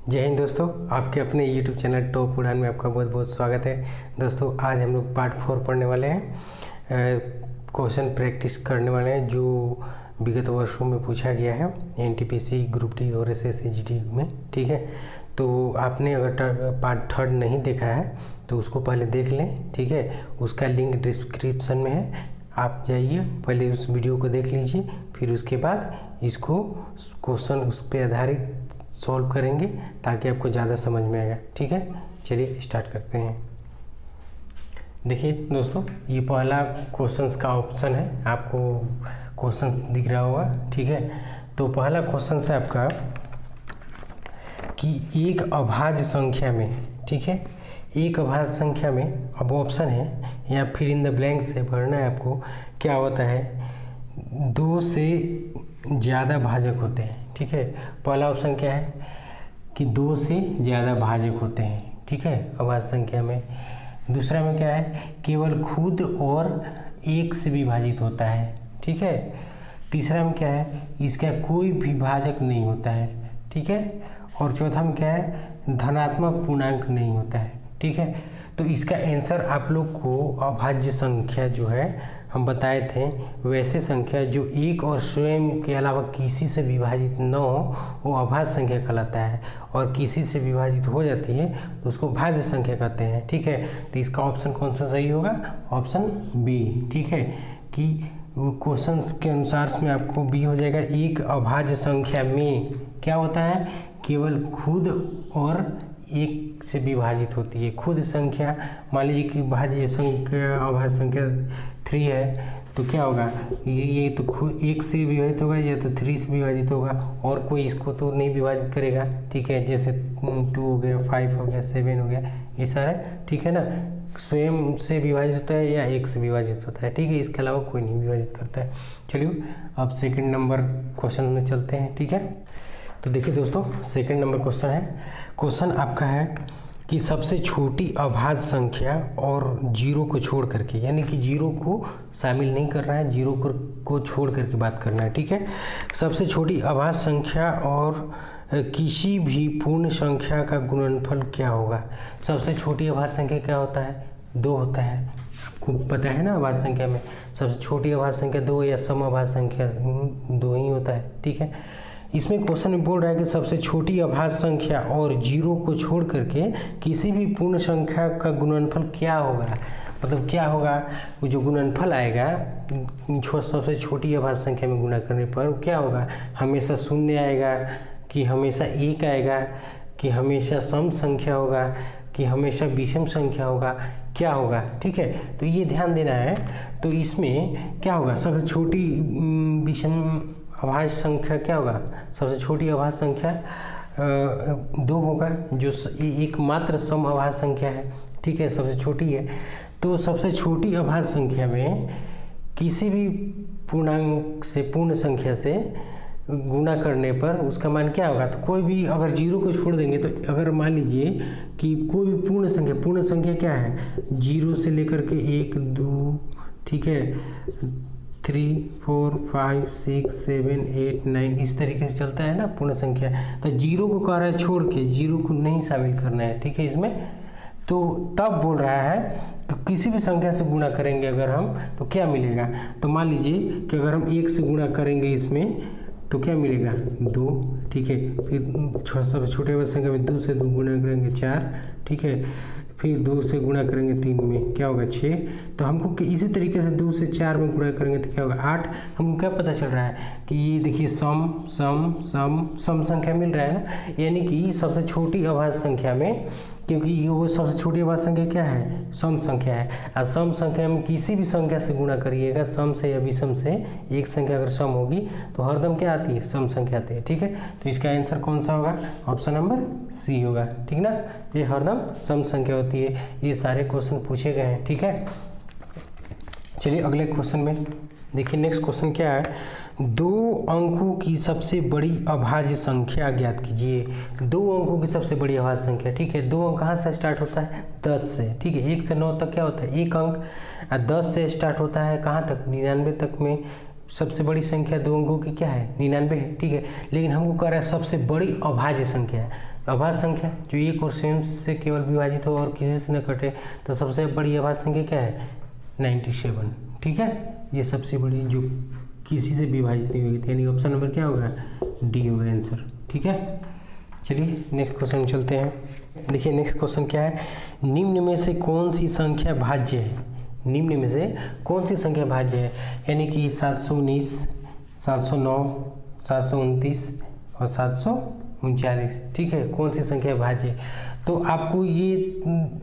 जय हिंद दोस्तों, आपके अपने YouTube चैनल टॉप उड़ान में आपका बहुत बहुत स्वागत है। दोस्तों आज हम लोग पार्ट 4 पढ़ने वाले हैं, क्वेश्चन प्रैक्टिस करने वाले हैं जो विगत वर्षों में पूछा गया है NTPC ग्रुप डी और SSC GD में। ठीक है, तो आपने अगर पार्ट 3 नहीं देखा है तो उसको पहले देख लें। ठीक है, उसका लिंक डिस्क्रिप्शन में है, आप जाइए पहले उस वीडियो को देख लीजिए, फिर उसके बाद इसको क्वेश्चन उस पर आधारित सॉल्व करेंगे ताकि आपको ज़्यादा समझ में आएगा। ठीक है, चलिए स्टार्ट करते हैं। देखिए दोस्तों, ये पहला क्वेश्चंस का ऑप्शन है, आपको क्वेश्चंस दिख रहा होगा। ठीक है, तो पहला क्वेश्चन है आपका कि एक अभाज्य संख्या में, ठीक है, एक अभाज्य संख्या में, अब ऑप्शन है या फिर इन द ब्लैंक से भरना है आपको। क्या होता है, 2 से ज़्यादा भाजक होते हैं। ठीक है, पहला ऑप्शन क्या है कि 2 से ज़्यादा भाजक होते हैं। ठीक है, अभाज्य संख्या में। दूसरा में क्या है, केवल खुद और 1 से विभाजित होता है। ठीक है, तीसरा में क्या है, इसका कोई भी भाजक नहीं होता है। ठीक है, और चौथा में क्या है, धनात्मक पूर्णांक नहीं होता है। ठीक है, तो इसका आंसर आप लोग को अभाज्य संख्या जो है हम बताए थे, वैसे संख्या जो एक और स्वयं के अलावा किसी से विभाजित न हो वो अभाज्य संख्या कहलाता है, और किसी से विभाजित हो जाती है तो उसको भाज्य संख्या कहते हैं। ठीक है, तो इसका ऑप्शन कौन सा सही होगा, ऑप्शन बी। ठीक है, कि क्वेश्चन के अनुसार में आपको बी हो जाएगा। एक अभाज्य संख्या में क्या होता है, केवल खुद और 1 से विभाजित होती है। खुद संख्या मान लीजिए कि भाज्य संख्या अभाज्य संख्या 3 है, तो क्या होगा, ये तो खुद 1 से विभाजित होगा या तो 3 से विभाजित होगा, और कोई इसको तो नहीं विभाजित करेगा। ठीक है, जैसे 2 हो गया, 5 हो गया, 7 हो गया, ये सारा। ठीक है ना, स्वयं से विभाजित होता है या 1 से विभाजित होता है। ठीक है, इसके अलावा कोई नहीं विभाजित करता है। चलिए अब सेकंड नंबर क्वेश्चन में चलते हैं। ठीक है, तो देखिए दोस्तों, सेकंड नंबर क्वेश्चन है। क्वेश्चन आपका है कि सबसे छोटी अभाज्य संख्या और 0 को छोड़ करके, यानी कि 0 को शामिल नहीं करना है, 0 को छोड़ करके बात करना है। ठीक है, सबसे छोटी अभाज्य संख्या और किसी भी पूर्ण संख्या का गुणनफल क्या होगा। सबसे छोटी अभाज्य संख्या क्या होता है, 2 होता है। आपको पता है ना, अभाज्य संख्या में सबसे छोटी अभाज्य संख्या 2 या सम अभाज्य संख्या 2 ही होता है। ठीक है, इसमें क्वेश्चन में बोल रहा है कि सबसे छोटी अभाज्य संख्या और 0 को छोड़ करके किसी भी पूर्ण संख्या का गुणनफल क्या होगा। मतलब क्या होगा, वो जो गुणनफल आएगा सबसे छोटी अभाज्य संख्या में गुणा करने पर क्या होगा, हमेशा 0 आएगा कि हमेशा 1 आएगा कि हमेशा सम संख्या होगा कि हमेशा विषम संख्या होगा, क्या होगा। ठीक है, तो ये ध्यान देना है। तो इसमें क्या होगा, सबसे छोटी विषम अभाज्य संख्या क्या होगा, सबसे छोटी अभाज्य संख्या 2 होगा, जो एकमात्र सम अभाज्य संख्या है। ठीक है, सबसे छोटी है। तो सबसे छोटी अभाज्य संख्या में किसी भी पूर्णांक से, पूर्ण संख्या से गुणा करने पर उसका मान क्या होगा। तो कोई भी अगर 0 को छोड़ देंगे, तो अगर मान लीजिए कि कोई भी पूर्ण संख्या क्या है, 0 से लेकर के 1 2, ठीक है, 3 4 5 6 7 8 9 इस तरीके से चलता है ना पूर्ण संख्या। तो 0 को कह रहा है छोड़ के, 0 को नहीं शामिल करना है। ठीक है, इसमें तो तब बोल रहा है तो किसी भी संख्या से गुणा करेंगे अगर हम, तो क्या मिलेगा। तो मान लीजिए कि अगर हम 1 से गुणा करेंगे इसमें तो क्या मिलेगा, 2। ठीक है, फिर सबसे छोटे अभाज्य संख्या में 2 से 2 गुणा करेंगे 4। ठीक है, फिर 2 से गुणा करेंगे 3 में क्या होगा, 6। तो हमको इसी तरीके से 2 से 4 में गुणा करेंगे तो क्या होगा, 8। हमको क्या पता चल रहा है कि ये देखिए सम सम सम सम संख्या मिल रहा है ना, यानी कि सबसे छोटी अभाज्य संख्या में, क्योंकि वो सबसे छोटी अभाज्य संख्या क्या है, सम संख्या है। और सम संख्या में किसी भी संख्या से गुणा करिएगा, सम से या विषम से, एक संख्या अगर सम होगी तो हरदम क्या आती है, सम संख्या आती है। ठीक है, तो इसका आंसर कौन सा होगा, ऑप्शन नंबर सी होगा। ठीक ना, ये हरदम सम संख्या होती है। ये सारे क्वेश्चन पूछे गए हैं। ठीक है, चलिए अगले क्वेश्चन में देखिए। नेक्स्ट क्वेश्चन क्या है, 2 अंकों की सबसे बड़ी अभाज्य संख्या ज्ञात कीजिए। 2 अंकों की सबसे बड़ी अभाज्य संख्या। ठीक है, 2 अंक कहाँ से स्टार्ट होता है, 10 से। ठीक है, 1 से 9 तक क्या होता है, 1 अंक। और 10 से स्टार्ट होता है कहाँ तक, 99 तक में सबसे बड़ी संख्या 2 अंकों की क्या है 99 है, ठीक है। लेकिन हमको कह रहा है सबसे बड़ी अभाज्य संख्या है। अभाज्य संख्या जो एक और स्वयं से केवल विभाजित हो और किसी से न कटे, तो सबसे बड़ी अभाज्य संख्या क्या है 97, ठीक है। ये सबसे बड़ी जो किसी से विभाजित नहीं होगी, यानी ऑप्शन नंबर क्या होगा डी होगा आंसर, ठीक है। चलिए नेक्स्ट क्वेश्चन में चलते हैं। देखिए नेक्स्ट क्वेश्चन क्या है, निम्न में से कौन सी संख्या भाज्य है, निम्न में से कौन सी संख्या भाज्य है, यानी कि 719, 709, 729 और 739, ठीक है। कौन सी संख्या भाज्य है, तो आपको ये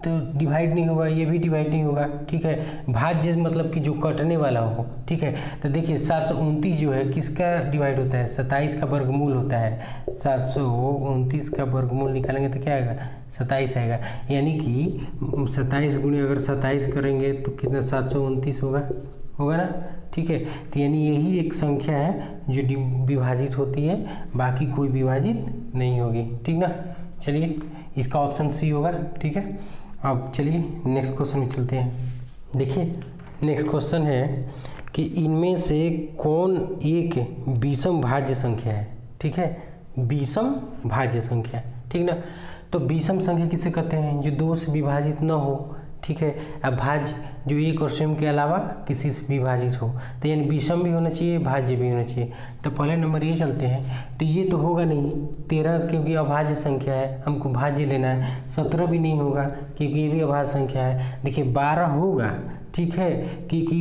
तो डिवाइड नहीं होगा, ये भी डिवाइड नहीं होगा, ठीक है। भाज्य मतलब कि जो कटने वाला हो, ठीक है। तो देखिए 729 जो है किसका डिवाइड होता है 27 का वर्गमूल होता है। 729 का वर्गमूल निकालेंगे तो क्या आएगा 27 आएगा, यानी कि 27 गुणे अगर 27 करेंगे तो कितना 729 होगा ना, ठीक है। तो यानी यही एक संख्या है जो विभाजित होती है, बाकी कोई विभाजित नहीं होगी, ठीक ना। चलिए इसका ऑप्शन सी होगा, ठीक है। अब चलिए नेक्स्ट क्वेश्चन में चलते हैं। देखिए नेक्स्ट क्वेश्चन है कि इनमें से कौन एक विषम भाज्य संख्या है, ठीक है। विषम भाज्य संख्या, ठीक ना। तो विषम संख्या किसे कहते हैं, जो 2 से विभाजित न हो, ठीक है। अब भाज्य जो एक और स्वयं के अलावा किसी से विभाजित हो, तो यानी विषम भी होना चाहिए, भाज्य भी होना चाहिए। तो पहले नंबर ये चलते हैं, तो ये तो होगा नहीं 13 क्योंकि अभाज्य संख्या है, हमको भाज्य लेना है। 17 भी नहीं होगा क्योंकि ये भी अभाज्य संख्या है। देखिए 12 होगा, ठीक है, क्योंकि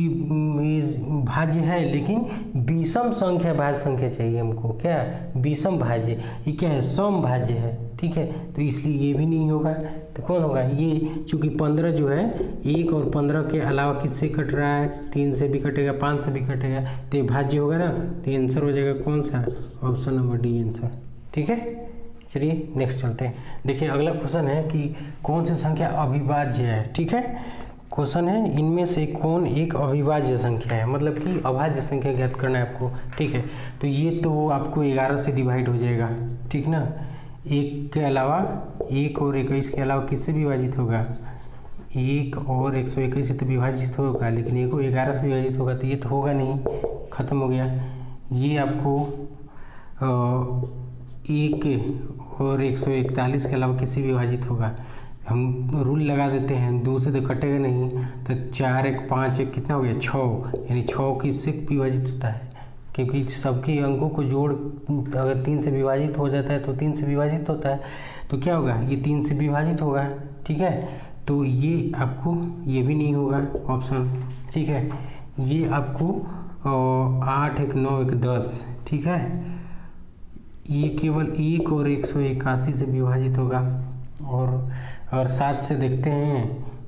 भाज्य है, लेकिन विषम संख्या भाज्य संख्या चाहिए हमको, क्या विषम भाज्य, ये क्या है सम भाज्य है, ठीक है। तो इसलिए ये भी नहीं होगा, तो कौन होगा ये, चूँकि 15 जो है 1 और 15 के अलावा किससे कट रहा है, 3 से भी कटेगा, 5 से भी कटेगा, तो ये भाज्य होगा ना। तो आंसर हो जाएगा कौन सा ऑप्शन नंबर डी आंसर, ठीक है। चलिए नेक्स्ट चलते हैं। देखिए अगला क्वेश्चन है कि कौन सी संख्या अविभाज्य है, ठीक है। क्वेश्चन है इनमें से कौन एक अविभाज्य संख्या है, मतलब कि अभाज्य संख्या ज्ञात करना है आपको, ठीक है। तो ये तो आपको 11 से डिवाइड हो जाएगा, ठीक ना। 1 के अलावा 1 और 21 के अलावा किससे विभाजित होगा, 1 और 121 से तो विभाजित होगा, लेकिन 1 को 11 से विभाजित होगा, तो ये तो होगा नहीं, ख़त्म हो गया। ये आपको 1 और 141 के अलावा किससे विभाजित होगा, हम रूल लगा देते हैं, 2 से तो कटेगा नहीं, तो 4 1 5 1 कितना हो गया 6, यानी 6 किससे विभाजित होता है, क्योंकि सबके अंकों को जोड़ अगर 3 से विभाजित हो जाता है तो 3 से विभाजित होता है, तो क्या होगा ये 3 से विभाजित होगा, ठीक है। तो ये आपको ये भी नहीं होगा ऑप्शन, ठीक है। ये आपको 8 1 9 1 10, ठीक है। ये केवल 1 और 181 से विभाजित होगा, और 7 से देखते हैं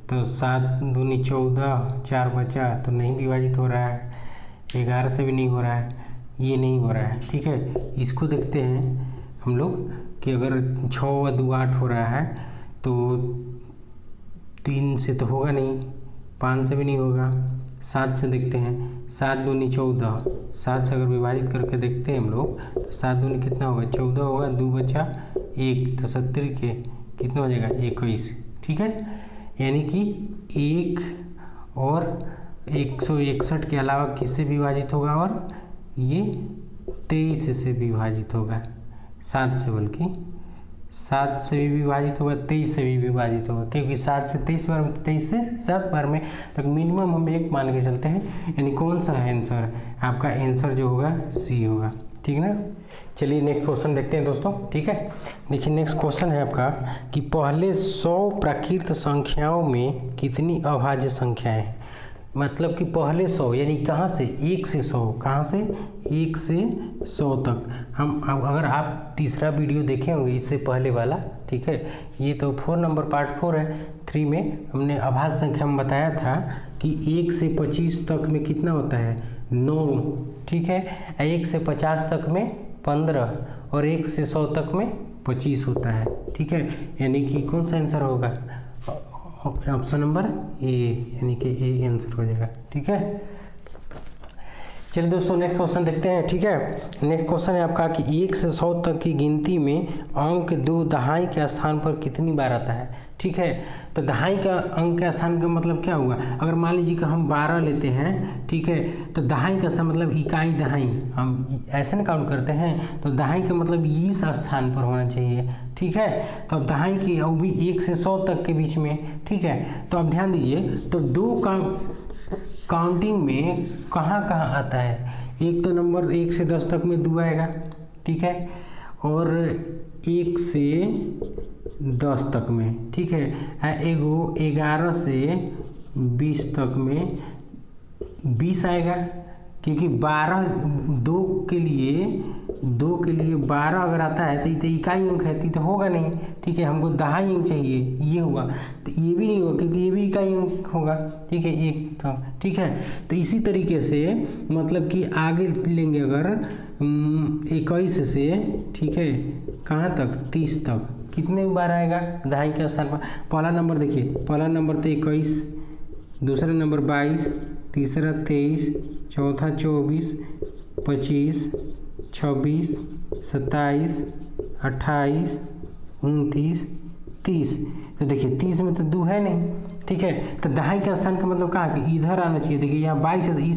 तो 7 दूनी 14, 4 बचा तो नहीं विभाजित हो रहा है, 11 से भी नहीं हो रहा है, ये नहीं हो रहा है, ठीक है। इसको देखते हैं हम लोग कि अगर 6 और 2 8 हो रहा है, तो 3 से तो होगा नहीं, 5 से भी नहीं होगा, 7 से देखते हैं, 7 दूनी 14, 7 से अगर विभाजित करके देखते हैं हम लोग तो 7 दूनी कितना होगा 14 होगा, 2 बचा 1 तो 70 के कितना हो जाएगा 21, ठीक है। यानी कि 1 और 161 के अलावा किससे विभाजित होगा, और ये 23 से विभाजित होगा, 7 से, बल्कि 7 से भी विभाजित होगा, 23 से भी विभाजित होगा, क्योंकि 7 से 23 बार में, 23 से 7 बार में तक मिनिमम हम 1 मान के चलते हैं, यानी कौन सा है आंसर, आपका आंसर जो होगा सी होगा, ठीक ना। चलिए नेक्स्ट क्वेश्चन देखते हैं दोस्तों, ठीक है। देखिए नेक्स्ट क्वेश्चन है आपका कि पहले 100 प्राकृत संख्याओं में कितनी अभाज्य संख्याएं हैं, मतलब कि पहले 100 यानी कहाँ से 1 से 100, कहाँ से 1 से 100 तक। हम अगर आप तीसरा वीडियो देखे होंगे इससे पहले वाला, ठीक है, ये तो 4 नंबर पार्ट 4 है, 3 में हमने अभाज्य संख्या में बताया था कि 1 से 25 तक में कितना होता है 9, ठीक है। 1 से 50 तक में 15 और 1 से 100 तक में 25 होता है, ठीक है। यानी कि कौन सा आंसर होगा ऑप्शन नंबर ए, यानी कि ए आंसर हो जाएगा, ठीक है। चलिए दोस्तों नेक्स्ट क्वेश्चन देखते हैं। ठीक है, नेक्स्ट क्वेश्चन है आपका कि 1 से 100 तक की गिनती में अंक 2 दहाई के स्थान पर कितनी बार आता है। ठीक है, तो दहाई का अंक के स्थान का मतलब क्या हुआ, अगर मान लीजिए कि हम 12 लेते हैं, ठीक है, तो दहाई का स्थान मतलब इकाई दहाई, हम ऐसे ना काउंट करते हैं, तो दहाई का मतलब इस स्थान पर होना चाहिए। ठीक है, तो अब दहाई की वो भी 1 से 100 तक के बीच में। ठीक है, तो अब ध्यान दीजिए, तो 2 का काउंटिंग में कहाँ कहाँ आता है। एक तो नंबर 1 से 10 तक में 2 आएगा। ठीक है, और 1 से 10 तक में। ठीक है, एगो 11 से 20 तक में 20 आएगा, क्योंकि 2 के लिए 12 अगर आता है तो इकाई अंक है तो होगा नहीं। ठीक है, हमको दहाई अंक चाहिए, ये हुआ, तो ये भी नहीं होगा क्योंकि ये भी इकाई अंक होगा। ठीक है, एक तो ठीक है, तो इसी तरीके से मतलब कि आगे लेंगे अगर 21 से, ठीक है, कहाँ तक 30 तक कितने बार आएगा दहाई के स्थान पर। पहला नंबर देखिए, पहला नंबर तो 21, दूसरा नंबर 22, तीसरा 23, चौथा 24, 25, 26, 27, 28, 29, 30। तो देखिए 30 में तो 2 है नहीं। ठीक है, तो दहाई का स्थान का मतलब कहाँ कि इधर आना चाहिए। देखिए यहाँ 22 है,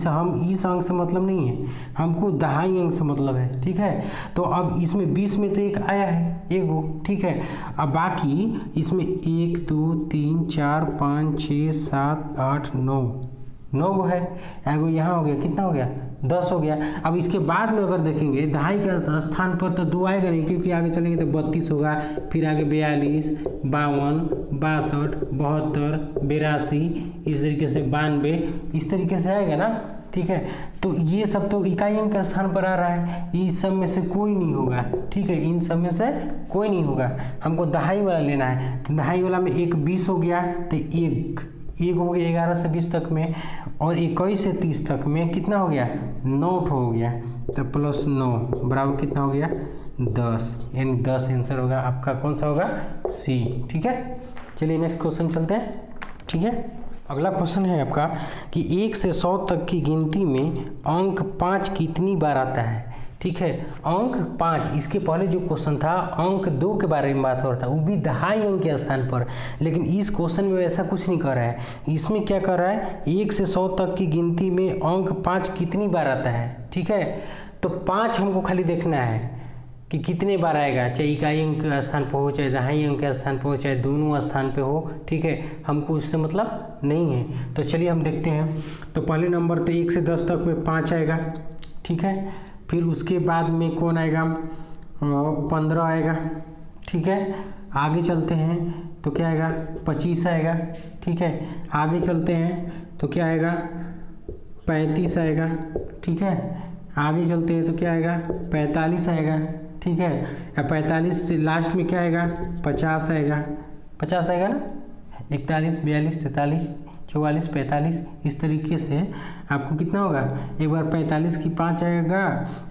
इस अंक से मतलब नहीं है, हमको दहाई अंक से मतलब है। ठीक है, तो अब इसमें 20 में तो एक आया है, एगो। ठीक है, अब बाकी इसमें 1 2 3 4 5 6 7 8 9 गो है, एगो यहाँ हो गया, कितना हो गया 10 हो गया। अब इसके बाद में अगर देखेंगे दहाई के स्थान पर तो 2 आएगा नहीं, क्योंकि आगे चलेंगे तो 32 होगा, फिर आगे 42, 52, 62, 72, 82, इस तरीके से 92, इस तरीके से आएगा ना। ठीक है, तो ये सब तो इकाई अंक के स्थान पर आ रहा है, इस सब में से कोई नहीं होगा। ठीक है, इन सब में से कोई नहीं होगा, हमको दहाई वाला लेना है। तो दहाई वाला में एक 20 हो गया, तो एक हो गया 11 से 20 तक में, और 21 से 30 तक में कितना हो गया 9 हो गया, तो प्लस 9 बराबर कितना हो गया 10, यानी 10 आंसर होगा आपका। कौन सा होगा सी। ठीक है, चलिए नेक्स्ट क्वेश्चन चलते हैं। ठीक है, अगला क्वेश्चन है आपका कि 1 से 100 तक की गिनती में अंक 5 कितनी बार आता है। ठीक है, अंक 5, इसके पहले जो क्वेश्चन था अंक 2 के बारे में बात हो रहा था, वो भी दहाई अंक के स्थान पर, लेकिन इस क्वेश्चन में ऐसा कुछ नहीं कर रहा है। इसमें क्या कर रहा है, 1 से 100 तक की गिनती में अंक 5 कितनी बार आता है। ठीक है, तो 5 हमको खाली देखना है कि कितने बार आएगा, चाहे इकाई अंक के स्थान पर हो, चाहे दहाई अंक के स्थान पर हो, चाहे दोनों स्थान पे हो। ठीक है, हमको इससे मतलब नहीं है। तो चलिए हम देखते हैं। तो पहले नंबर तो 1 से 10 तक में 5 आएगा। ठीक है, फिर उसके बाद में कौन आएगा 15 आएगा। ठीक है, आगे चलते हैं तो क्या आएगा 25 आएगा। ठीक है, आगे चलते हैं तो क्या आएगा 35 आएगा। ठीक है, आगे चलते हैं तो क्या आएगा 45 आएगा। ठीक है, 45 से लास्ट में क्या आएगा 50 आएगा। 50 आएगा ना, 41, 42, 43, 44, 45, इस तरीके से आपको कितना होगा, एक बार 45 की 5 आएगा,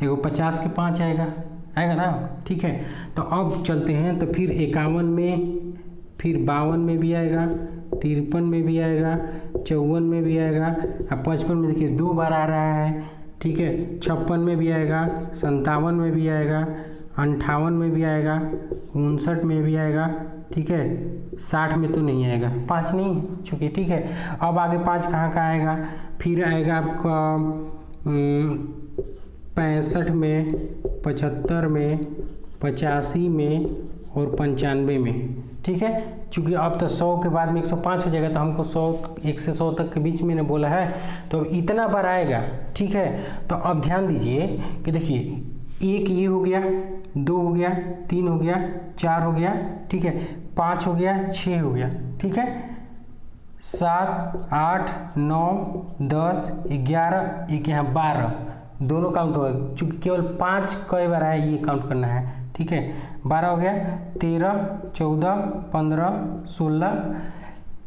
एक बार 50 की 5 आएगा ना। ठीक है, तो अब चलते हैं तो फिर 51 में, फिर 52 में भी आएगा, 53 में भी आएगा, 54 में भी आएगा, अब 55 में देखिए 2 बार आ रहा है। ठीक है, 56 में भी आएगा, 57 में भी आएगा, 58 में भी आएगा, 59 में भी आएगा। ठीक है, 60 में तो नहीं आएगा, 5 नहीं चूँकि। ठीक है, अब आगे 5 कहाँ का आएगा, फिर आएगा आपका 65 में, 75 में, 85 में और 95 में। ठीक है, चूँकि अब तो 100 के बाद में 105 हो जाएगा, तो हमको 1 से 100 तक के बीच में ने बोला है, तो अब इतना बार आएगा। ठीक है, तो अब ध्यान दीजिए कि देखिए 1 ये हो गया, 2 हो गया, 3 हो गया, 4 हो गया। ठीक है, 5 हो गया, 6 हो गया। ठीक है, 7, 8, 9, 10, 11, एक यहाँ 12, दोनों काउंट होगा, चूँकि केवल 5 कई बार है ये काउंट करना है। ठीक है, 12 हो गया, 13, 14, 15, 16,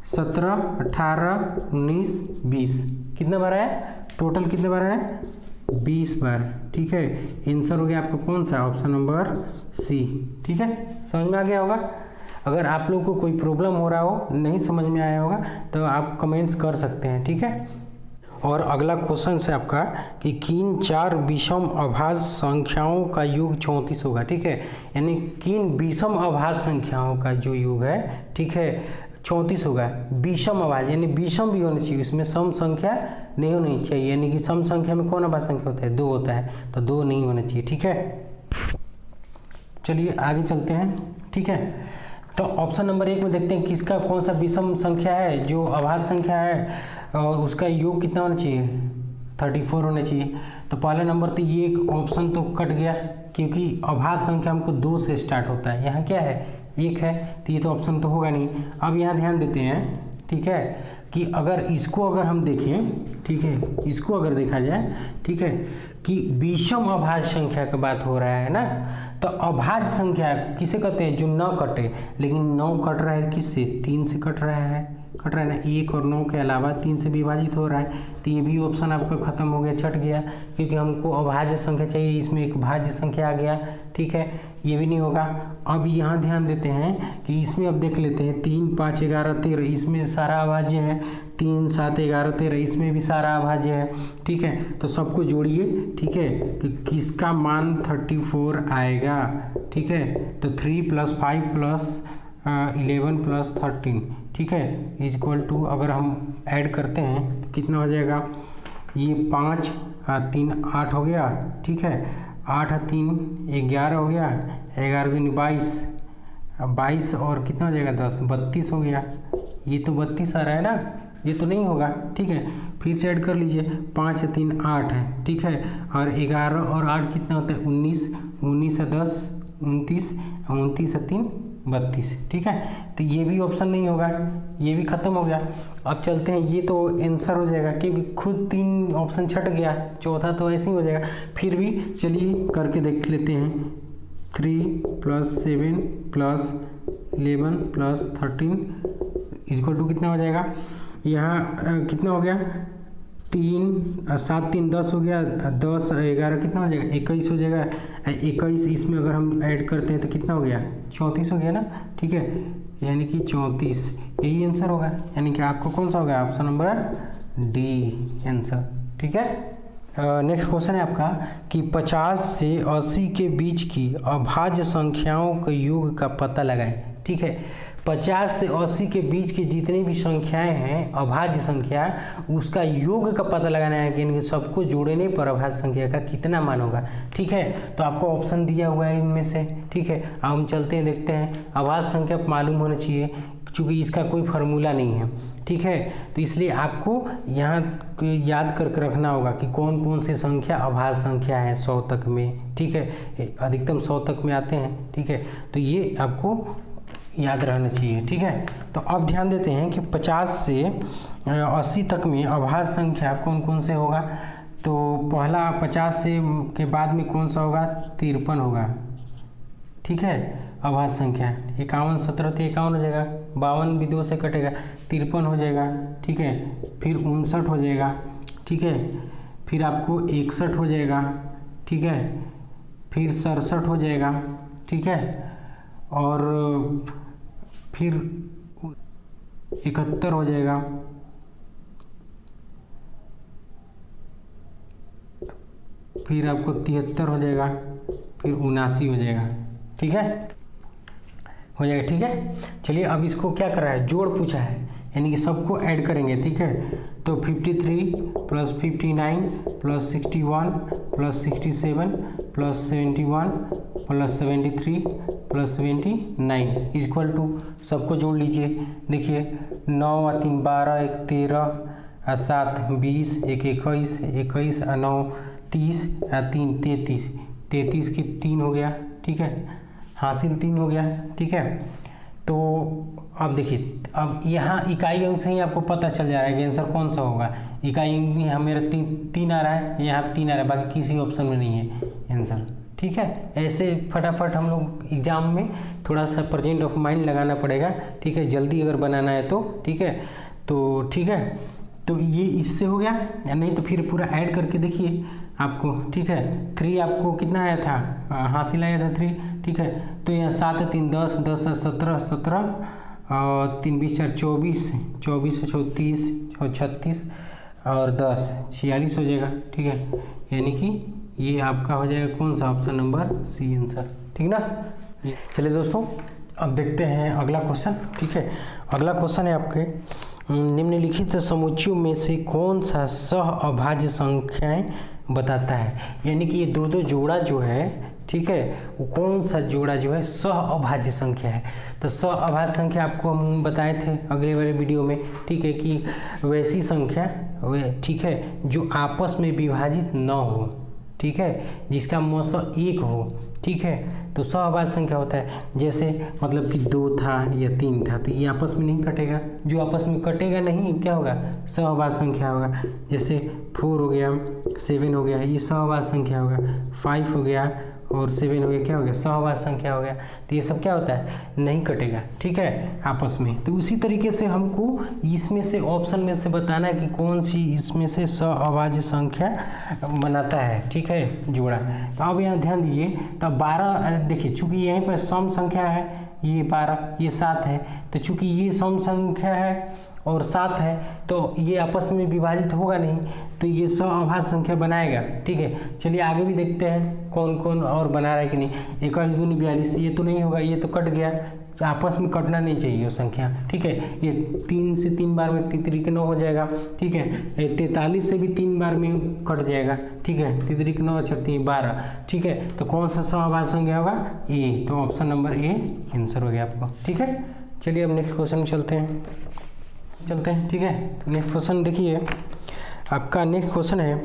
17, 18, 19, 20, कितना बार है टोटल, कितने बार है 20 बार। ठीक है, आंसर हो गया आपका कौन सा, ऑप्शन नंबर सी। ठीक है, समझ में आ गया होगा। अगर आप लोग को कोई प्रॉब्लम हो रहा हो, नहीं समझ में आया होगा, तो आप कमेंट्स कर सकते हैं। ठीक है, और अगला क्वेश्चन से आपका कि किन 4 विषम अभाज्य संख्याओं का योग 34 होगा। ठीक है, यानी किन विषम अभाज्य संख्याओं का जो योग है, ठीक है, 34 होगा। विषम अभाज्य यानी विषम भी होनी चाहिए, इसमें सम संख्या नहीं होनी चाहिए, यानी कि सम संख्या में कौन अभाज्य संख्या होता है, 2 होता है, तो 2 नहीं होना चाहिए। ठीक है, चलिए आगे चलते हैं। ठीक है, तो ऑप्शन नंबर 1 में देखते हैं किसका कौन सा विषम संख्या है, जो अभाज्य संख्या है और उसका योग कितना होना चाहिए, 34 होना चाहिए। तो पहला नंबर तो ये एक ऑप्शन तो कट गया, क्योंकि अभाज्य संख्या हमको 2 से स्टार्ट होता है, यहाँ क्या है 1 है, तो ये तो ऑप्शन तो होगा नहीं। अब यहाँ ध्यान देते हैं, ठीक है, कि अगर इसको अगर हम देखें, ठीक है, इसको अगर देखा जाए, ठीक है, कि विषम अभाज्य संख्या की बात हो रहा है ना, तो अभाज्य संख्या किसे कहते हैं, जो न कटे, लेकिन 9 कट रहा है किससे, 3 से कट रहा है ना, 1 और 9 के अलावा 3 से विभाजित हो रहा है, तो ये भी ऑप्शन आपका खत्म हो गया, छट गया, क्योंकि हमको अभाज्य संख्या चाहिए, इसमें एक भाज्य संख्या आ गया। ठीक है, ये भी नहीं होगा। अब यहाँ ध्यान देते हैं कि इसमें अब देख लेते हैं 3, 5, 11, 13, इसमें सारा अभाज्य है, 3, 7, 11, 13, इसमें भी सारा अभाज्य है। ठीक है, तो सबको जोड़िए, ठीक है, कि किसका मान 34 आएगा। ठीक है, तो 3 + 5 + 11 + 13, ठीक है, इक्वल टू अगर हम ऐड करते हैं तो कितना हो जाएगा, ये 5 3 8 हो गया। ठीक है, 8 3 11 हो गया, 11 दूनी 22 और कितना हो जाएगा 10 32 हो गया। ये तो 32 आ रहा है ना, ये तो नहीं होगा। ठीक है, फिर से ऐड कर लीजिए, 5 3 8 है। ठीक है, और 11 और 8 कितना होता है 19, 19 से 10 29, 29 से 3 32। ठीक है, तो ये भी ऑप्शन नहीं होगा, ये भी खत्म हो गया। अब चलते हैं, ये तो आंसर हो जाएगा क्योंकि खुद 3 ऑप्शन छट गया, चौथा तो ऐसे ही हो जाएगा। फिर भी चलिए करके देख लेते हैं, 3 + 7 + 11 + 13 इक्वल टू कितना हो जाएगा, यहाँ कितना हो गया 3 7 3 10 हो गया, 10 11 कितना हो जाएगा 21 हो जाएगा। 21 इसमें अगर हम ऐड करते हैं तो कितना हो गया 34 हो गया ना। ठीक है, यानी कि 34 यही आंसर होगा, यानी कि आपको कौन सा होगा, ऑप्शन नंबर डी आंसर। ठीक है, नेक्स्ट क्वेश्चन है आपका कि 50 से 80 के बीच की अभाज्य संख्याओं के योग का पता लगाएं। ठीक है, 50 से 80 के बीच की जितनी भी संख्याएं हैं अभाज्य संख्या, उसका योग का पता लगाना है कि इनके सबको जोड़ने पर अभाज्य संख्या का कितना मान होगा। ठीक है, तो आपको ऑप्शन दिया हुआ है इनमें से। ठीक है, अब हम चलते हैं, देखते हैं। अभाज्य संख्या मालूम होना चाहिए, चूँकि इसका कोई फार्मूला नहीं है। ठीक है, तो इसलिए आपको यहाँ याद करके रखना होगा कि कौन कौन सी संख्या अभाज्य संख्या है 100 तक में। ठीक है, अधिकतम 100 तक में आते हैं। ठीक है, तो ये आपको याद रहना चाहिए। ठीक है, तो अब ध्यान देते हैं कि 50 से 80 तक में अभाज्य संख्या कौन कौन से होगा। तो पहला 50 से के बाद में कौन सा होगा, 53 होगा। ठीक है, अभाज्य संख्या 51 17 तो 51 हो जाएगा, 52 भी 2 से कटेगा, 53 हो जाएगा। ठीक है, फिर 59 हो जाएगा। ठीक है, फिर आपको 61 हो जाएगा। ठीक है, फिर 67 हो जाएगा। ठीक है, और फिर 71 हो जाएगा। फिर आपको 73 हो जाएगा, फिर 79 हो जाएगा। ठीक है, हो जाएगा। ठीक है, चलिए अब इसको क्या कर रहा है, जोड़ पूछा है, यानी कि सबको ऐड करेंगे। ठीक है, तो 53 + 59 + 61 + 67 + 71 + 73 + 79 इक्वल टू सबको जोड़ लीजिए। देखिए 9 और 3 12, 1 13, 7 20, 1 21, 21 और 9 30, 3 33, 33 की 3 हो गया। ठीक है, हासिल 3 हो गया। ठीक है, तो अब देखिए, अब यहाँ इकाई अंक से ही आपको पता चल जा रहा है कि आंसर कौन सा होगा। इकाई अंक यहाँ मेरा 3 आ रहा है, यहाँ 3 आ रहा है, बाकी किसी ऑप्शन में नहीं है आंसर। ठीक है, ऐसे फटाफट हम लोग एग्जाम में थोड़ा सा प्रेजेंट ऑफ माइंड लगाना पड़ेगा। ठीक है, जल्दी अगर बनाना है तो। ठीक है, तो ठीक है, तो ये इससे हो गया, या नहीं तो फिर पूरा ऐड करके देखिए आपको। ठीक है, 3 आपको कितना आया था, हासिल आया था 3। ठीक है, तो यहाँ 7 3 10, 10 17 17 और 3 20 4 24, 24 34 और 36 और 10 46 हो जाएगा, ठीक है। यानी कि ये आपका हो जाएगा कौन सा, ऑप्शन नंबर सी आंसर, ठीक ना। चलिए दोस्तों अब देखते हैं अगला क्वेश्चन, ठीक है। अगला क्वेश्चन है आपके निम्नलिखित समुच्चयों में से कौन सा सह अभाज्य संख्याएं बताता है। यानी कि ये दो जोड़ा जो है, ठीक है, वो कौन सा जोड़ा जो है सह अभाज्य संख्या है। तो सह अभाज्य संख्या आपको हम बताए थे अगले वाले वीडियो में, ठीक है, कि वैसी संख्या, ठीक है, जो आपस में विभाजित न हो, ठीक है, जिसका मौसा 1 हो, ठीक है, तो सहअभाज्य संख्या होता है। जैसे मतलब कि 2 था या 3 था तो ये आपस में नहीं कटेगा, जो आपस में कटेगा नहीं क्या होगा, सहअभाज्य संख्या होगा। जैसे 4 हो गया, 7 हो गया, ये सहअभाज्य संख्या होगा। 5 हो गया और 7 हो गया, क्या हो गया, सहअभाज्य संख्या हो गया। तो ये सब क्या होता है, नहीं कटेगा, ठीक है, आपस में। तो उसी तरीके से हमको इसमें से ऑप्शन में से बताना है कि कौन सी इसमें से सहअभाज्य संख्या बनाता है, ठीक है, जोड़ा। तो अब यहाँ ध्यान दीजिए, तो 12 देखिए, चूंकि यहीं पर सम संख्या है, ये 12, ये 7 है, तो चूंकि ये सम संख्या है और 7 है तो ये आपस में विभाजित होगा नहीं, तो ये सहअभाज्य संख्या बनाएगा, ठीक है। चलिए आगे भी देखते हैं कौन कौन और बना रहा है कि नहीं। 21 दूनी 42, ये तो नहीं होगा, ये तो कट गया, तो आपस में कटना नहीं चाहिए वो संख्या, ठीक है। ये 3 से 3 बार में 3 9 हो जाएगा, ठीक है। 43 से भी 3 बार में कट जाएगा, ठीक है, 3 9 3 12, ठीक है। तो कौन सा सहअभाज्य संख्या होगा, ए, तो ऑप्शन नंबर ए आंसर हो गया आपको, ठीक है। चलिए अब नेक्स्ट क्वेश्चन में चलते हैं, ठीक है। तो नेक्स्ट क्वेश्चन देखिए, आपका नेक्स्ट क्वेश्चन है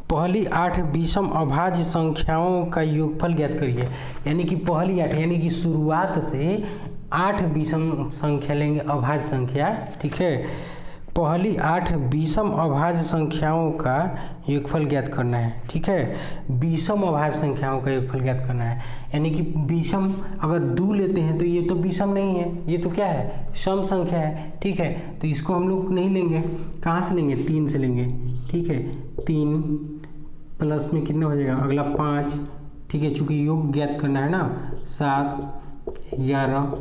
पहली 8 विषम अभाज्य संख्याओं का योगफल ज्ञात करिए। यानी कि पहली 8 यानी कि शुरुआत से 8 विषम संख्या लेंगे, अभाज्य संख्या, ठीक है। पहली 8 विषम अभाज्य संख्याओं का योगफल ज्ञात करना है, ठीक है। विषम अभाज्य संख्याओं का योगफल ज्ञात करना है, यानी कि विषम अगर 2 लेते हैं तो ये तो विषम नहीं है, ये तो क्या है, सम संख्या है, ठीक है। तो इसको हम लोग नहीं लेंगे, कहाँ से लेंगे, 3 से लेंगे, ठीक है। 3 प्लस में कितना हो जाएगा, अगला 5, ठीक है, चूँकि योग ज्ञात करना है ना, 7 11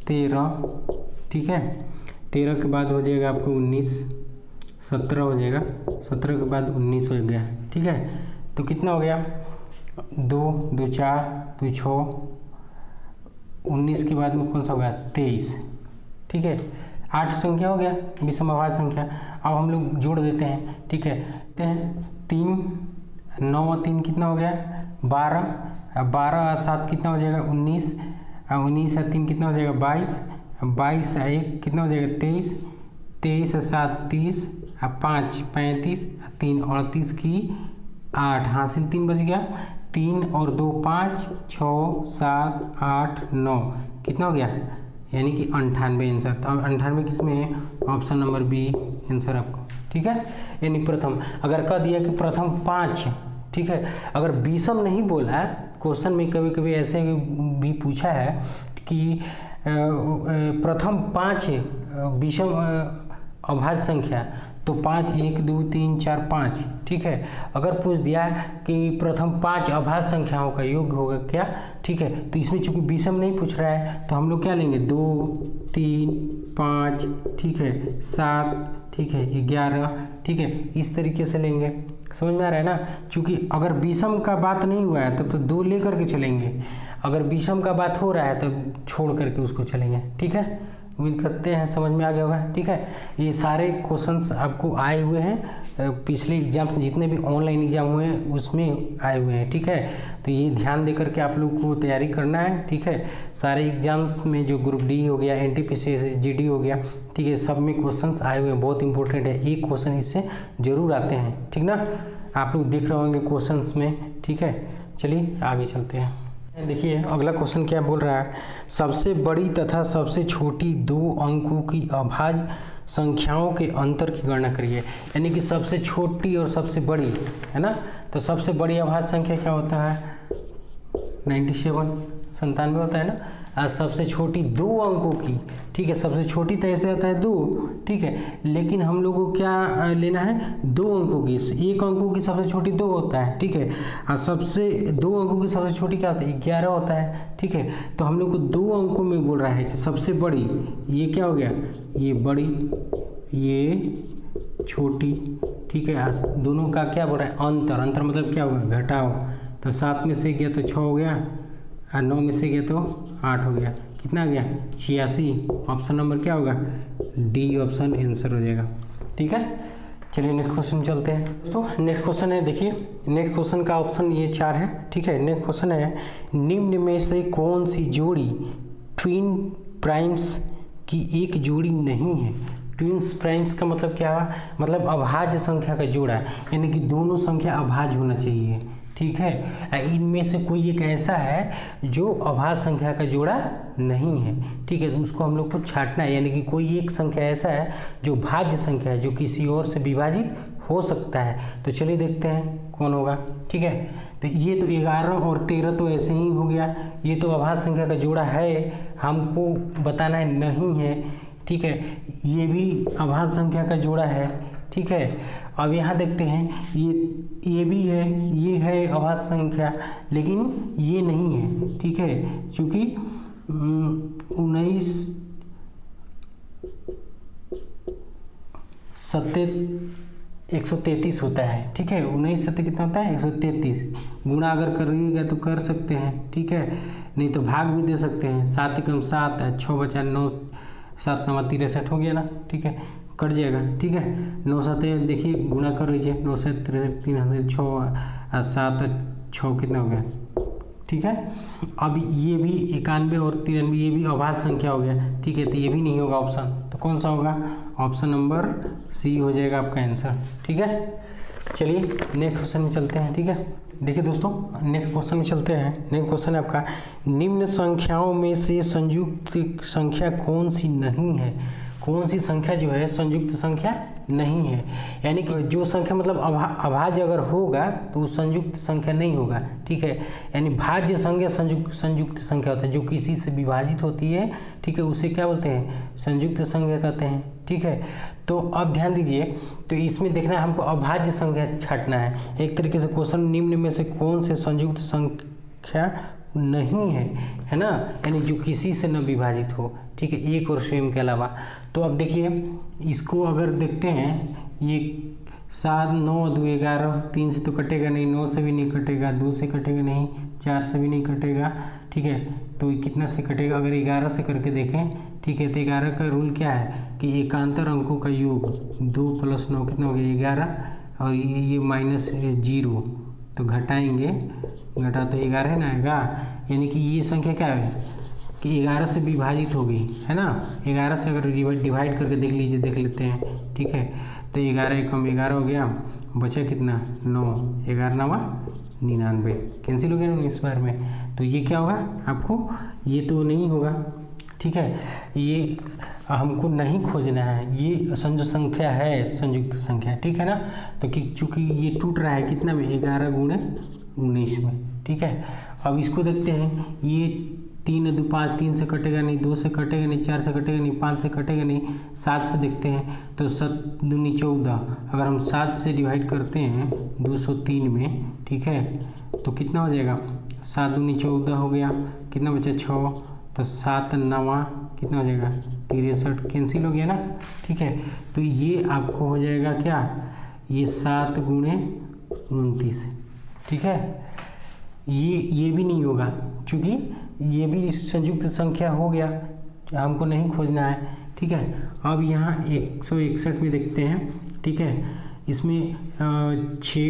13, ठीक है। 13 के बाद हो जाएगा आपको 19, 17 हो जाएगा, 17 के बाद 19 हो गया, ठीक है। तो कितना हो गया, 2 2 4 2 6, 19 के बाद में कौन सा हो गया, 23, ठीक है। 8 संख्या हो गया विषम अभाज्य संख्या। अब हम लोग जोड़ देते हैं, ठीक है। 3 9 और 3 कितना हो गया, 12, 12 और 7 कितना हो जाएगा, 19, 19 और 3 कितना हो जाएगा, 22, 22 और 1 कितना हो जाएगा, 23, 23 और 7 30, 5 35, 3 38 की 8, हासिल 3 बच गया, 3 और 2 5, 6 7 8 9, कितना हो गया, यानी कि 98 आंसर। तो अब 98 किस में है, ऑप्शन नंबर बी आंसर आपको, ठीक है। यानी प्रथम, अगर कह दिया कि प्रथम 5, ठीक है, अगर विषम नहीं बोला, क्वेश्चन में कभी कभी ऐसे भी पूछा है कि प्रथम 5 विषम अभाज्य संख्या, तो 5 1 2 3 4 5, ठीक है। अगर पूछ दिया कि प्रथम 5 अभाज्य संख्याओं का योग होगा क्या, ठीक है, तो इसमें चूंकि विषम नहीं पूछ रहा है तो हम लोग क्या लेंगे, 2 3 5, ठीक है, 7, ठीक है, 11, ठीक है, इस तरीके से लेंगे। समझ में आ रहा है ना। चूंकि अगर विषम का बात नहीं हुआ है तब तो 2 लेकर के चलेंगे, अगर विषम का बात हो रहा है तो छोड़ करके उसको चलेंगे, ठीक है। उम्मीद करते हैं समझ में आ गया होगा, ठीक है। ये सारे क्वेश्चंस आपको आए हुए हैं, पिछले एग्जाम्स जितने भी ऑनलाइन एग्जाम हुए हैं उसमें आए हुए हैं, ठीक है। तो ये ध्यान दे करके आप लोग को तैयारी करना है, ठीक है। सारे एग्जाम्स में जो ग्रुप डी हो गया, NTPC GD हो गया, ठीक है, सब में क्वेश्चंस आए हुए हैं, बहुत इंपॉर्टेंट है, एक क्वेश्चन इससे जरूर आते हैं, ठीक ना। आप लोग देख रहे होंगे क्वेश्चंस में, ठीक है। चलिए आगे चलते हैं। देखिए अगला क्वेश्चन क्या बोल रहा है, सबसे बड़ी तथा सबसे छोटी 2 अंकों की अभाज्य संख्याओं के अंतर की गणना करिए। यानी कि सबसे छोटी और सबसे बड़ी, है ना। तो सबसे बड़ी अभाज्य संख्या क्या होता है, 97 होता है ना। और सबसे छोटी 2 अंकों की, ठीक है, सबसे छोटी तो ऐसे आता है 2, ठीक है, लेकिन हम लोग को क्या लेना है, 2 अंकों की, 1 अंकों की सबसे छोटी 2 होता है, ठीक है, और सबसे 2 अंकों की सबसे छोटी क्या होता है, 11 होता है, ठीक है। तो हम लोग को 2 अंकों में बोल रहा है कि सबसे बड़ी, ये क्या हो गया, ये बड़ी, ये छोटी, ठीक है। दोनों का क्या बोल रहा है, अंतर। अंतर मतलब क्या होगा, घटाओ। तो 7 में से गया तो 6 हो गया, और 9 में से गया तो 8 हो गया। कितना आ गया, 86। ऑप्शन नंबर क्या होगा, डी ऑप्शन आंसर हो जाएगा। ठीक है, चलिए नेक्स्ट क्वेश्चन चलते हैं दोस्तों। नेक्स्ट क्वेश्चन है, देखिए नेक्स्ट क्वेश्चन का ऑप्शन ये 4 है। ठीक है, नेक्स्ट क्वेश्चन है, निम्न में से कौन सी जोड़ी ट्विन प्राइम्स की एक जोड़ी नहीं है। ट्विन्स प्राइम्स का मतलब क्या हुआ, मतलब अभाज्य संख्या का जोड़ा, यानी कि दोनों संख्या अभाज्य होना चाहिए। ठीक है, इनमें से कोई एक ऐसा है जो अभाज्य संख्या का जोड़ा नहीं है। ठीक है, तो उसको हम लोग को छांटना है, यानी कि कोई एक संख्या ऐसा है जो भाज्य संख्या है, जो किसी और से विभाजित हो सकता है। तो चलिए देखते हैं कौन होगा। ठीक है, तो ये तो 11 और 13 तो ऐसे ही हो गया, ये तो अभाज्य संख्या का जोड़ा है, हमको बताना है नहीं है। ठीक है, ये भी अभाज्य संख्या का जोड़ा है। ठीक है, अब यहाँ देखते हैं, ये भी है, ये है अभाज्य संख्या, लेकिन ये नहीं है। ठीक है, क्योंकि 133 होता है। ठीक है, 19 7 कितना होता है, 133। गुणा अगर करिएगा तो कर सकते हैं, ठीक है, नहीं तो भाग भी दे सकते हैं। 7 एकम 7 है, 6 बचा 9, 7 9 63 हो गया ना। ठीक है, कट जाएगा। ठीक है, 9 7 देखिए गुणा कर लीजिए, 9 से 3 6 7 6 कितना हो गया। ठीक है, अब ये भी 91 और 93 ये भी अभाज्य संख्या हो गया। ठीक है, तो ये भी नहीं होगा ऑप्शन, तो कौन सा होगा, ऑप्शन नंबर सी हो जाएगा आपका आंसर। ठीक है, चलिए नेक्स्ट क्वेश्चन में चलते हैं। ठीक है, देखिए दोस्तों नेक्स्ट क्वेश्चन में चलते हैं। नेक्स्ट क्वेश्चन है आपका, निम्न संख्याओं में से संयुक्त संख्या कौन सी नहीं है। कौन सी संख्या जो है संयुक्त संख्या नहीं है, यानी कि जो संख्या मतलब अभाज्य अगर होगा तो वो संयुक्त संख्या नहीं होगा। ठीक है, यानी भाज्य संख्या संयुक्त संख्या होता है, जो किसी से विभाजित होती है। ठीक है, उसे क्या बोलते हैं, संयुक्त संख्या कहते हैं। ठीक है, तो अब ध्यान दीजिए, तो इसमें देखना है हमको अभाज्य संख्या छांटना है। एक तरीके से क्वेश्चन, निम्न में से कौन से संयुक्त संख्या नहीं है ना, यानी जो किसी से न विभाजित हो। ठीक है, एक और स्वयं के अलावा। तो अब देखिए इसको अगर देखते हैं, ये 7 9 2 11, 3 से तो कटेगा नहीं, 9 से भी नहीं कटेगा, 2 से कटेगा नहीं, 4 से भी नहीं कटेगा। ठीक है, तो कितना से कटेगा, अगर 11 से करके देखें। ठीक है, तो 11 का रूल क्या है कि एकांतर अंकों का योग 2 + 9 कितना हो गया 11, और ये -0, तो घटाएंगे, घटा तो 11 ना आएगा, यानी कि ये संख्या क्या है कि 11 से विभाजित हो गई है ना। 11 से अगर डिवाइड करके देख लीजिए, देख लेते हैं। ठीक है, तो 11 एकम 11 हो गया, बचा कितना 9, 11 9 99, कैंसिल हो गया 19 बार में। तो ये क्या होगा आपको, ये तो नहीं होगा। ठीक है, ये हमको नहीं खोजना है, ये संयुक्त संख्या है, संयुक्त संख्या। ठीक है ना, तो कि चूँकि ये टूट रहा है कितना में, 11 × 19 में। ठीक है, अब इसको देखते हैं, ये 3 2 5, 3 से कटेगा नहीं, 2 से कटेगा नहीं, 4 से कटेगा नहीं, 5 से कटेगा नहीं, 7 से देखते हैं, तो 7 दूनी 14, अगर हम 7 से डिवाइड करते हैं 203 में। ठीक है, तो कितना हो जाएगा, 7 दूनी 14 हो गया, कितना बचा 6, तो 7 9 कितना हो जाएगा 63, कैंसिल हो गया ना। ठीक है, तो ये आपको हो जाएगा क्या, ये 7 × 29। ठीक है, ये भी नहीं होगा, क्योंकि ये भी संयुक्त संख्या हो गया, हमको नहीं खोजना है। ठीक है, अब यहाँ 161 में देखते हैं। ठीक है, इसमें 6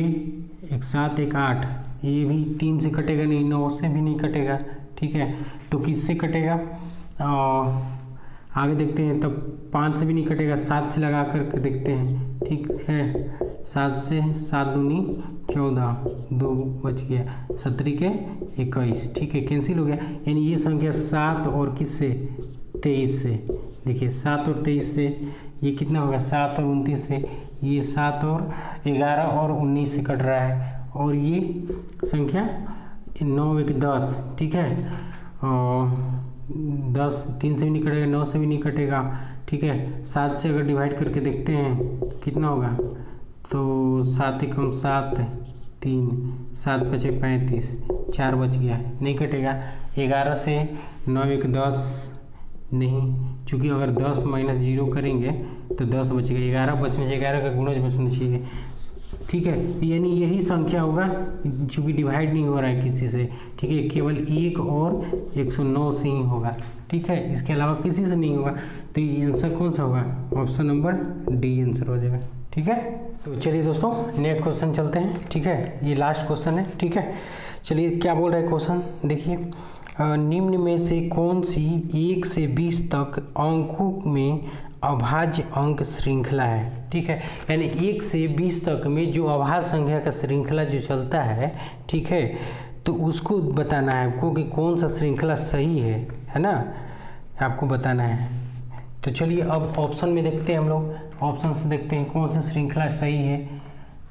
1 7 1 8, ये भी 3 से कटेगा नहीं, 9 से भी नहीं कटेगा। ठीक है, तो किससे कटेगा, आगे देखते हैं, तब 5 से भी नहीं कटेगा, 7 से लगा करके देखते हैं। ठीक है, 7 से 7 दूनी 14, 2 बच गया, 17 के 21। ठीक है, कैंसिल हो गया, यानी ये संख्या 7 और किससे 23 से, देखिए 7 और 23 से ये कितना होगा, 7 और 29 से, ये 7 और 11 और 19 से कट रहा है, और ये संख्या 9 1 10। ठीक है, और 10 3 से भी नहीं कटेगा, 9 से भी नहीं कटेगा। ठीक है, 7 से अगर डिवाइड करके देखते हैं कितना होगा, तो 7 एकम 7 3, 7 5 35, 4 बच गया, नहीं कटेगा। 11 से 9 1 10, नहीं, क्योंकि अगर 10 माइनस 0 करेंगे तो 10 बचेगा, 11 बचना चाहिए, 11 का गुणज बचना चाहिए, ठीक है। यानी यही संख्या होगा, चूँकि डिवाइड नहीं हो रहा है किसी से, ठीक है, केवल 1 और 109 से ही होगा, ठीक है, इसके अलावा किसी से नहीं होगा। तो ये आंसर कौन सा होगा? ऑप्शन नंबर डी आंसर हो जाएगा, ठीक है। तो चलिए दोस्तों नेक्स्ट क्वेश्चन चलते हैं, ठीक है, ये लास्ट क्वेश्चन है, ठीक है। चलिए क्या बोल रहा है क्वेश्चन, देखिए, निम्न में से कौन सी 1 से 20 तक अंकों में अभाज्य अंक श्रृंखला है, ठीक है। यानी 1 से 20 तक में जो अभाज्य संख्या का श्रृंखला जो चलता है, ठीक है, तो उसको बताना है आपको कि कौन सा श्रृंखला सही है ना, आपको बताना है। तो चलिए अब ऑप्शन में देखते हैं, हम लोग ऑप्शन से देखते हैं कौन सा श्रृंखला सही है।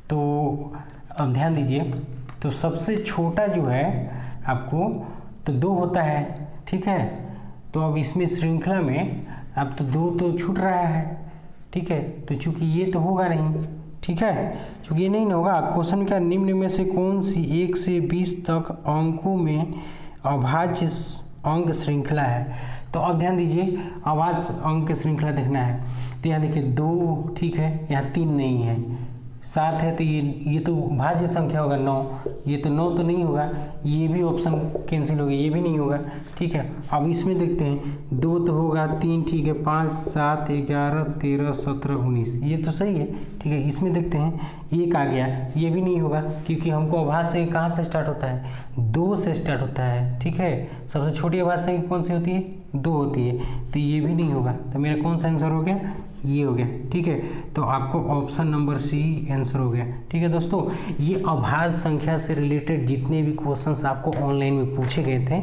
तो अब ध्यान दीजिए, तो सबसे छोटा जो है आपको तो 2 होता है, ठीक है। तो अब इसमें श्रृंखला में अब तो 2 तो छूट रहा है, ठीक है, तो चूंकि ये तो होगा नहीं, ठीक है, क्योंकि ये नहीं ना होगा। क्वेश्चन का निम्न में से कौन सी 1 से 20 तक अंकों में अभाज्य अंक श्रृंखला है। तो अब ध्यान दीजिए, अभाज्य अंक श्रृंखला देखना है, तो यहाँ देखिए 2, ठीक है, यहाँ 3 नहीं है, 7 है, तो ये तो भाज्य संख्या होगा 9, ये तो 9 तो नहीं होगा, ये भी ऑप्शन कैंसिल हो गया, ये भी नहीं होगा, ठीक है। अब इसमें देखते हैं, 2 तो होगा, 3 ठीक है, 5, 7, 11, 13, 17, 19, ये तो सही है, ठीक है। इसमें देखते हैं 1 आ गया, ये भी नहीं होगा, क्योंकि हमको अभाज्य से कहाँ से स्टार्ट होता है? 2 से स्टार्ट होता है, ठीक है। सबसे छोटी अभाज्य संख्या कौन सी होती है? 2 होती है, तो ये भी नहीं होगा। तो मेरा कौन सा आंसर हो गया? ये हो गया, ठीक है। तो आपको ऑप्शन नंबर सी आंसर हो गया, ठीक है दोस्तों। ये अभाज्य संख्या से रिलेटेड जितने भी क्वेश्चंस आपको ऑनलाइन में पूछे गए थे,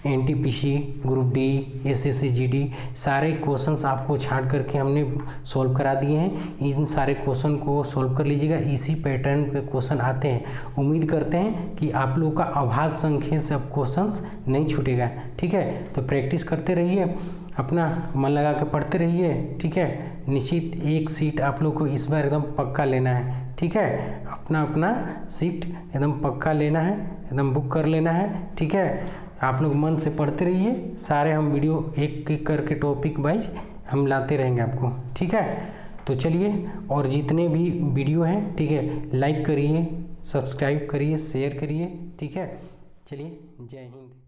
NTPC, group D, SSC GD, सारे क्वेश्चंस आपको छांट करके हमने सॉल्व करा दिए हैं। इन सारे क्वेश्चन को सॉल्व कर लीजिएगा, इसी पैटर्न पे क्वेश्चन आते हैं। उम्मीद करते हैं कि आप लोगों का अभाज्य संख्या से अब क्वेश्चंस नहीं छूटेगा, ठीक है। तो प्रैक्टिस करते रहिए, अपना मन लगा के पढ़ते रहिए, ठीक है। निश्चित एक सीट आप लोग को इस बार एकदम पक्का लेना है, ठीक है। अपना सीट एकदम पक्का लेना है, एकदम बुक कर लेना है, ठीक है। आप लोग मन से पढ़ते रहिए, सारे हम वीडियो एक एक करके टॉपिक वाइज हम लाते रहेंगे आपको, ठीक है। तो चलिए, और जितने भी वीडियो हैं, ठीक है, लाइक करिए, सब्सक्राइब करिए, शेयर करिए, ठीक है। चलिए, जय हिंद।